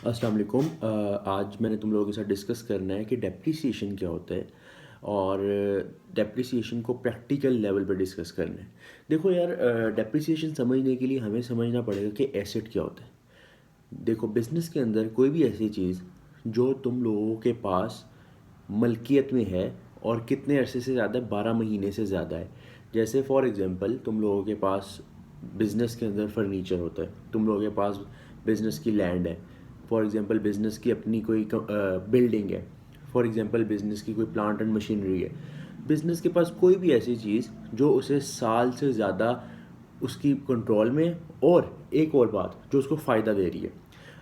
अस्सलाम वालेकुम। आज मैंने तुम लोगों के साथ डिस्कस करना है कि डेप्रिसिएशन क्या होता है और डेप्रिसिएशन को प्रैक्टिकल लेवल पर डिस्कस करना है। देखो यार, डेप्रिसिएशन समझने के लिए हमें समझना पड़ेगा कि एसेट क्या होता है। देखो, बिज़नेस के अंदर कोई भी ऐसी चीज़ जो तुम लोगों के पास मलकियत में है और कितने अरसे से ज़्यादा है, 12 महीने से ज़्यादा है। जैसे फॉर एग्ज़ाम्पल तुम लोगों के पास बिज़नेस के अंदर फर्नीचर होता है, तुम लोगों के पास बिज़नेस की लैंड है, फॉर एग्ज़ाम्पल बिज़नेस की अपनी कोई बिल्डिंग है, फॉर एग्ज़ाम्पल बिज़नेस की कोई प्लांट एंड मशीनरी है। बिज़नेस के पास कोई भी ऐसी चीज़ जो उसे साल से ज़्यादा उसकी कंट्रोल में, और एक और बात जो उसको फ़ायदा दे रही है।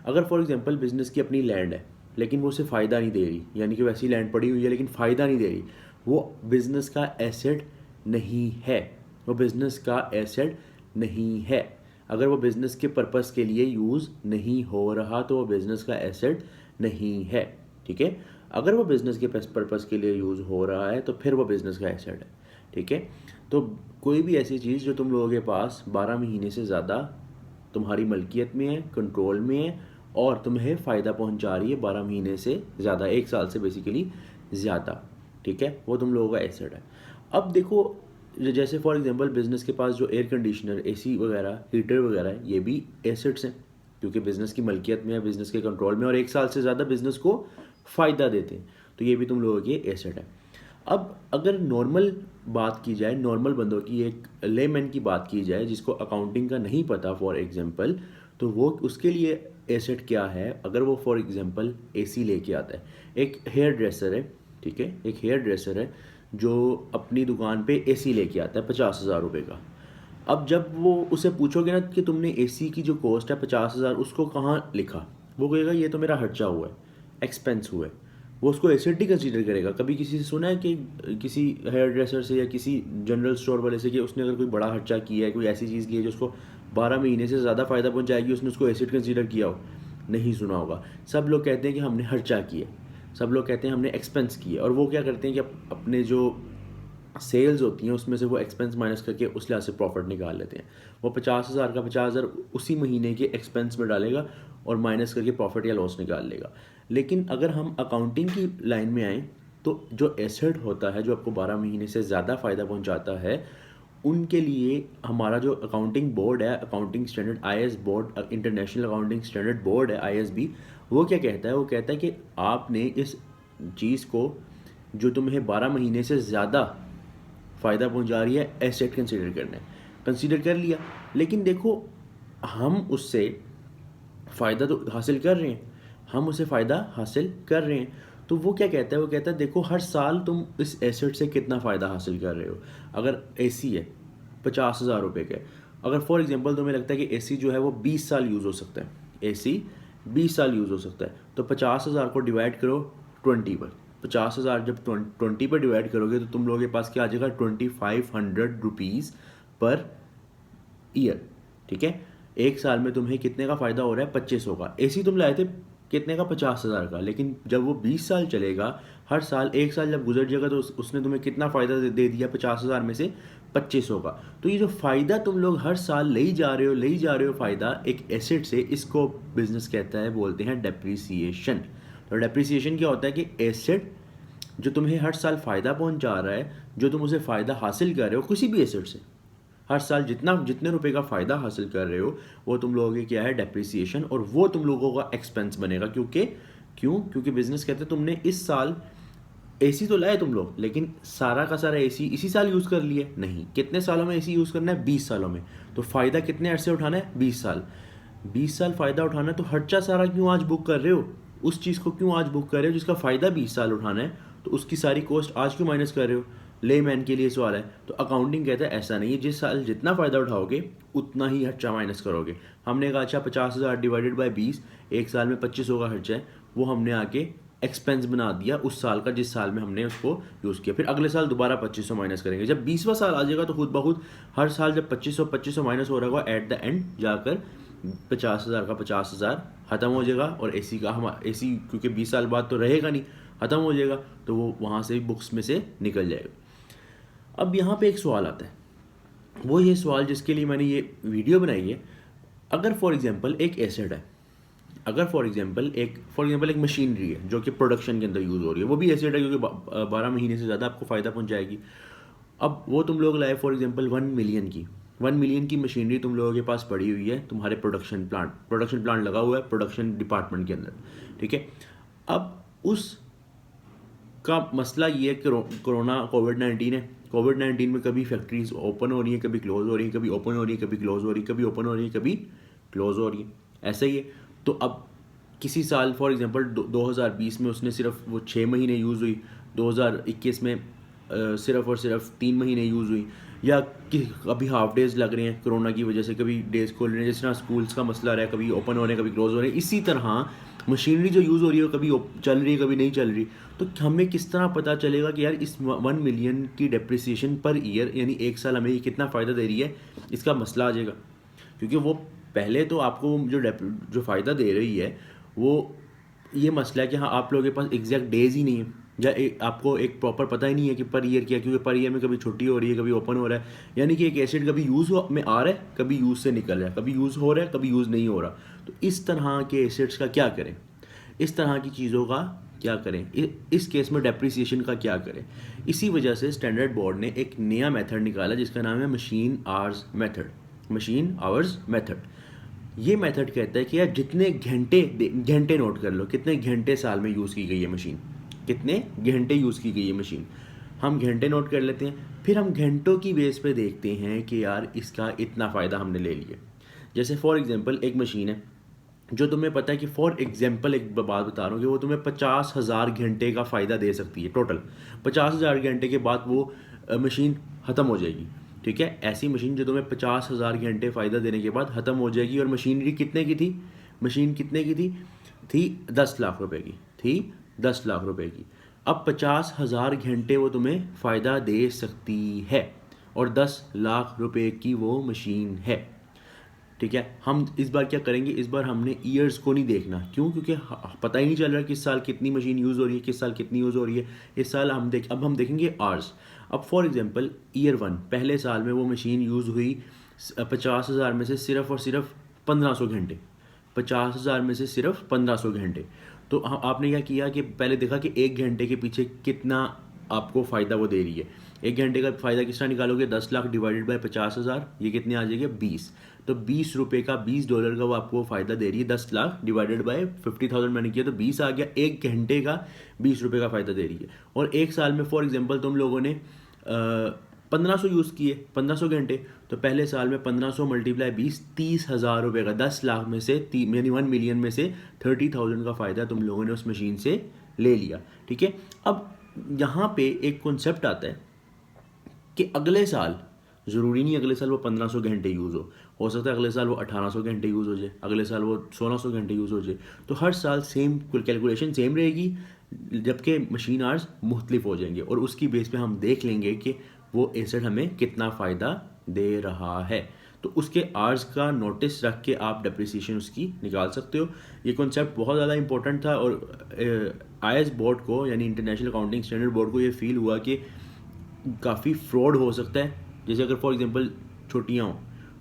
अगर फॉर एग्जांपल बिज़नेस की अपनी लैंड है लेकिन वो उसे फ़ायदा नहीं दे रही, यानी कि वैसी लैंड पड़ी हुई है लेकिन फ़ायदा नहीं दे रही, वो बिज़नेस का एसेट नहीं है। वो बिज़नेस का एसेट नहीं है। अगर वो बिज़नेस के पर्पस के लिए यूज़ नहीं हो रहा तो वो बिज़नेस का एसेट नहीं है। ठीक है। अगर वो बिज़नेस के पर्पस के लिए यूज़ हो रहा है तो फिर वो बिज़नेस का एसेट है। ठीक है। तो कोई भी ऐसी चीज़ जो तुम लोगों के पास 12 महीने से ज़्यादा तुम्हारी मलकियत में है, कंट्रोल में है और तुम्हें फ़ायदा पहुंचा रही है 12 महीने से ज़्यादा, 1 साल से बेसिकली ज़्यादा, ठीक है, वो तुम लोगों का एसेट है। अब देखो, जैसे फॉर एग्जांपल बिज़नेस के पास जो एयर कंडीशनर, एसी वगैरह, हीटर वगैरह है, ये भी एसेट्स हैं क्योंकि बिज़नेस की मलकियत में है, बिज़नेस के कंट्रोल में, और 1 साल से ज़्यादा बिज़नेस को फ़ायदा देते हैं, तो ये भी तुम लोगों के एसेट है। अब अगर नॉर्मल बात की जाए, नॉर्मल बंदों की, एक लेमैन की बात की जाए जिसको अकाउंटिंग का नहीं पता फॉर एग्जांपल, तो वो उसके लिए एसेट क्या है। अगर वो फॉर एग्जांपल एसी लेके आता है, एक हेयर ड्रेसर है, ठीक है, एक हेयर ड्रेसर है जो अपनी दुकान पे एसी लेके आता है 50,000 रुपये का। अब जब वो उसे पूछोगे ना कि तुमने एसी की जो कॉस्ट है 50,000, उसको कहाँ लिखा, वो कहेगा ये तो मेरा खर्चा हुआ है, एक्सपेंस हुआ है। वो उसको एसेट ही कंसीडर करेगा। कभी किसी से सुना है कि किसी हेयर ड्रेसर से या किसी जनरल स्टोर वाले से कि उसने अगर कोई बड़ा खर्चा किया है, कोई ऐसी चीज़ की है जो उसको 12 महीने से ज़्यादा फ़ायदा पहुंचाएगी, उसने उसको एसेट कंसीडर किया हो? नहीं सुना होगा। सब लोग कहते हैं कि हमने खर्चा किया, सब लोग कहते हैं हमने एक्सपेंस किया, और वो क्या करते हैं कि अपने जो सेल्स होती हैं उसमें से वो एक्सपेंस माइनस करके उस लिहाज से प्रॉफिट निकाल लेते हैं। वो 50,000 का 50,000 उसी महीने के एक्सपेंस में डालेगा और माइनस करके प्रॉफिट या लॉस निकाल लेगा। लेकिन अगर हम अकाउंटिंग की लाइन में आएँ तो जो एसेट होता है जो आपको 12 महीने से ज़्यादा फ़ायदा पहुंचाता है, उनके लिए हमारा जो अकाउंटिंग बोर्ड है, accounting standard IAS board, international accounting standard board है आईएएसबी, वो क्या कहता है, वो कहता है कि आपने इस चीज़ को जो तुम्हें 12 महीने से ज़्यादा फ़ायदा पहुंचा रही है एसेट कंसीडर करना है। कंसीडर कर लिया, लेकिन देखो, हम उससे फ़ायदा तो हासिल कर रहे हैं, हम उससे फ़ायदा हासिल कर रहे हैं। तो वो क्या कहता है, वो कहता है देखो हर साल तुम इस एसेट से कितना फ़ायदा हासिल कर रहे हो। अगर एसी है 50,000 रुपये के, अगर फॉर एग्जांपल तुम्हें लगता है कि एसी जो है वो 20 साल यूज़ हो सकता है, एसी 20 साल यूज़ हो सकता है, तो 50,000 को डिवाइड करो 20 पर। 50,000 जब 20 पर डिवाइड करोगे तो तुम लोगों के पास क्या आ जाएगा, 2,500 रुपीज़ पर ईयर। ठीक है। 1 साल में तुम्हें कितने का फ़ायदा हो रहा है, 2500 का। एसी तुम लाए थे कितने का, 50,000 का, लेकिन जब वो 20 साल चलेगा, हर साल 1 साल जब गुजर जाएगा तो उसने तुम्हें कितना फ़ायदा दे दिया, 50,000 में से 2500 का। तो ये जो फ़ायदा तुम लोग हर साल ले ही जा रहे हो, ले ही जा रहे हो फ़ायदा एक एसेट से, इसको बिजनेस कहता है, बोलते हैं डेप्रिसिएशन। तो डेप्रिसिएशन क्या होता है कि एसेट जो तुम्हें हर साल फ़ायदा पहुंचा रहा है, जो तुम उसे फ़ायदा हासिल कर रहे हो किसी भी एसेट से, हर साल जितने रुपए का फ़ायदा हासिल कर रहे हो, वो तुम लोगों के क्या है, डेप्रिसिएशन, और वो तुम लोगों का एक्सपेंस बनेगा। क्योंकि बिजनेस कहते हैं तुमने इस साल एसी तो लाए तुम लोग, लेकिन सारा का सारा एसी इसी साल यूज़ कर लिए नहीं। कितने सालों में एसी यूज़ करना है, 20 सालों में। तो फ़ायदा कितने अरसे उठाना है, 20 साल। 20 साल फ़ायदा उठाना है, तो खर्चा सारा क्यों आज बुक कर रहे हो, उस चीज़ को क्यों आज बुक कर रहे हो जिसका फ़ायदा 20 साल उठाना है, तो उसकी सारी कॉस्ट आज क्यों माइनस कर रहे हो। ले मैन के लिए सवाल है। तो अकाउंटिंग कहता है ऐसा नहीं है, जिस साल जितना फ़ायदा उठाओगे उतना ही खर्चा माइनस करोगे। हमने कहा अच्छा 50,000 डिवाइडेड बाई 20, 1 साल में 2500 का खर्चा है, वो हमने आके एक्सपेंस बना दिया उस साल का जिस साल में हमने उसको यूज़ किया। फिर अगले साल दोबारा 2500 माइनस करेंगे। जब 20वां साल आ जाएगा तो खुद ब खुद हर साल जब 2500 माइनस हो रहा होगा, एट द एंड जाकर 50,000 का 50,000 ख़त्म हो जाएगा, और एसी का हम एसी क्योंकि 20 साल बाद तो रहेगा नहीं, ख़त्म हो जाएगा, तो वो वहाँ से बुक्स में से निकल जाएगा। अब यहाँ पे एक सवाल आता है, वो ये सवाल जिसके लिए मैंने ये वीडियो बनाई है। अगर फॉर एग्जांपल एक एसेट है, अगर फॉर एग्जांपल एक मशीनरी है जो कि प्रोडक्शन के अंदर यूज़ हो रही है, वो भी एसेट है क्योंकि 12 महीने से ज़्यादा आपको फ़ायदा पहुंचाएगी। अब वो तुम लोग लाए फॉर एग्जांपल 1 मिलियन की मशीनरी तुम लोगों के पास पड़ी हुई है तुम्हारे प्रोडक्शन प्लांट लगा हुआ है प्रोडक्शन डिपार्टमेंट के अंदर, ठीक है। अब उस का मसला ये है कि कोविड 19 में कभी फैक्ट्रीज ओपन हो रही हैं, कभी क्लोज हो रही हैं, कभी ओपन हो रही हैं, कभी क्लोज हो रही हैं, कभी ओपन हो रही हैं, कभी क्लोज हो रही हैं, ऐसा ही है। तो अब किसी साल फॉर एग्जांपल 2020 में उसने सिर्फ वो 6 महीने यूज़ हुई, 2021 में सिर्फ और सिर्फ 3 महीने यूज़ हुई, या कि कभी हाफ डेज़ लग रहे हैं कोरोना की वजह से, कभी डेज़ खोल रहे हैं, जिस तरह स्कूल्स का मसला रहा है, कभी ओपन हो रहे हैं, कभी क्लोज हो रहे हैं। इसी तरह मशीनरी जो यूज़ हो रही है कभी चल रही है, कभी नहीं चल रही। तो हमें किस तरह पता चलेगा कि यार इस 1 मिलियन की डेप्रिसिएशन पर ईयर यानी एक साल हमें ये कितना फ़ायदा दे रही है, इसका मसला आ जाएगा। क्योंकि वो पहले तो आपको जो फ़ायदा दे रही है वो ये मसला है कि हाँ आप लोगों के पास एग्जैक्ट डेज ही नहीं है, या आपको एक प्रॉपर पता ही नहीं है कि पर ईयर क्या, क्योंकि पर ईयर में कभी छुट्टी हो रही है, कभी ओपन हो रहा है। यानी कि एक एसिड कभी यूज़ में आ रहा है, कभी यूज़ से निकल रहा है, कभी यूज़ हो रहा है, कभी यूज़ नहीं हो रहा। तो इस तरह के एसिड्स का क्या करें, इस तरह की चीज़ों का क्या करें, इस केस में डेप्रिसिएशन का क्या करें। इसी वजह से स्टैंडर्ड बोर्ड ने एक नया मेथड निकाला जिसका नाम है मशीन आवर्स मेथड। ये मेथड कहता है कि यार जितने घंटे नोट कर लो, कितने घंटे साल में यूज़ की गई है मशीन, कितने घंटे यूज़ की गई है मशीन, हम घंटे नोट कर लेते हैं। फिर हम घंटों की बेस पे देखते हैं कि यार इसका इतना फ़ायदा हमने ले लिया। जैसे फॉर एग्जांपल एक मशीन है जो तुम्हें पता है कि फॉर एग्जांपल एक बात बता रहा हूँ कि वो तुम्हें 50,000 घंटे का फ़ायदा दे सकती है टोटल। 50,000 घंटे के बाद वो मशीन ख़त्म हो जाएगी, ठीक है। ऐसी मशीन जो तुम्हें 50,000 घंटे फ़ायदा देने के बाद ख़त्म हो जाएगी। और मशीनरी कितने की थी, मशीन कितने की थी 10 लाख रुपए की थी, 10 लाख रुपए की। अब 50,000 घंटे वो तुम्हें फ़ायदा दे सकती है और 10 लाख रुपए की वो मशीन है, ठीक है। हम इस बार क्या करेंगे, इस बार हमने ईयर्स को नहीं देखना। क्यों? क्योंकि पता ही नहीं चल रहा किस साल कितनी मशीन यूज़ हो रही है, किस साल कितनी यूज़ हो रही है। इस साल अब हम देखेंगे आवर्स। अब फॉर एग्जांपल ईयर 1 पहले साल में वो मशीन यूज़ हुई 50,000 में से सिर्फ और सिर्फ 1500 घंटे, 50,000 में से सिर्फ 1500 घंटे। तो आपने क्या किया कि पहले देखा कि एक घंटे के पीछे कितना आपको फ़ायदा वो दे रही है। एक घंटे का फ़ायदा किस तरह निकालोगे, 10 लाख डिवाइडेड बाय 50,000, ये कितने आ जाएंगे 20। तो 20 रुपये का, $20 का वो आपको फ़ायदा दे रही है। 10 लाख डिवाइडेड बाय 50,000 मैंने किया तो 20 आ गया। एक घंटे का 20 रुपये का फ़ायदा दे रही है। और एक साल में फॉर एग्जांपल तुम लोगों ने 1500 यूज़ किए, 1500 घंटे, तो पहले साल में 1500 मल्टीप्लाई 20, 30,000 रुपये का, 10 लाख में से यानी 1 मिलियन में से 30,000 का फ़ायदा तुम लोगों ने उस मशीन से ले लिया, ठीक है। अब यहाँ पे एक कॉन्सेप्ट आता है कि अगले साल ज़रूरी नहीं अगले साल वो 1500 घंटे यूज़ हो सकता है अगले साल वो 1800 घंटे यूज़ हो जाए, अगले साल वो 1600 घंटे यूज़ हो जाए। तो हर साल सेम कैलकुलेशन सेम रहेगी, जबकि मशीन आवर्स मुख्तलिफ हो जाएंगे और उसकी बेस पे हम देख लेंगे कि वो एसेट हमें कितना फ़ायदा दे रहा है। तो उसके आवर्स का नोटिस रख के आप डेप्रिसिएशन उसकी निकाल सकते हो। ये कॉन्सेप्ट बहुत ज़्यादा इंपॉर्टेंट था और IAS बोर्ड को यानी इंटरनेशनल अकाउंटिंग स्टैंडर्ड बोर्ड को ये फील हुआ कि काफ़ी फ्रॉड हो सकता है। जैसे अगर फॉर एग्जांपल छुट्टियाँ हों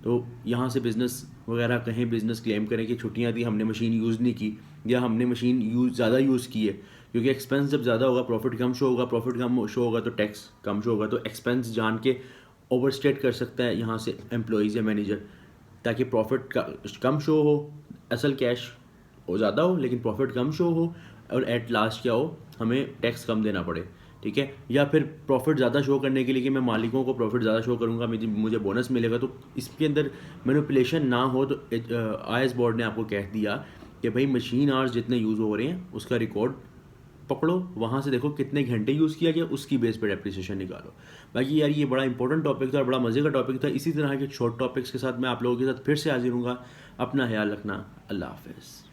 तो यहाँ से बिज़नेस वगैरह कहीं बिज़नेस क्लेम करें कि छुट्टियाँ थी, हमने मशीन यूज़ नहीं की, या हमने मशीन ज़्यादा यूज़ की है। क्योंकि एक्सपेंस जब ज़्यादा होगा प्रॉफिट कम शो होगा, प्रॉफिट कम शो होगा तो टैक्स कम शो होगा। तो एक्सपेंस जान के ओवरस्टेट कर सकता है यहाँ से एम्प्लॉइज़ या मैनेजर, ताकि प्रॉफिट कम शो हो, असल कैश हो ज़्यादा हो लेकिन प्रॉफिट कम शो हो, और एट लास्ट क्या हो, हमें टैक्स कम देना पड़े, ठीक है। या फिर प्रॉफिट ज़्यादा शो करने के लिए कि मैं मालिकों को प्रॉफिट ज़्यादा शो करूँगा, मुझे बोनस मिलेगा। तो इसके अंदर मैनिपुलेशन ना हो, तो IAS बोर्ड ने आपको कह दिया कि भाई मशीन आवर्स जितने यूज़ हो रहे हैं उसका रिकॉर्ड पकड़ो, वहाँ से देखो कितने घंटे यूज़ किया गया, उसकी बेस पर डेप्रिसिएशन निकालो। बाकी यार ये बड़ा इंपॉर्टेंट टॉपिक था और बड़ा मज़े का टॉपिक था। इसी तरह के शॉर्ट टॉपिक्स के साथ मैं आप लोगों के साथ फिर से हाजिर हूँगा। अपना ख्याल रखना, अल्लाह हाफ़िज़।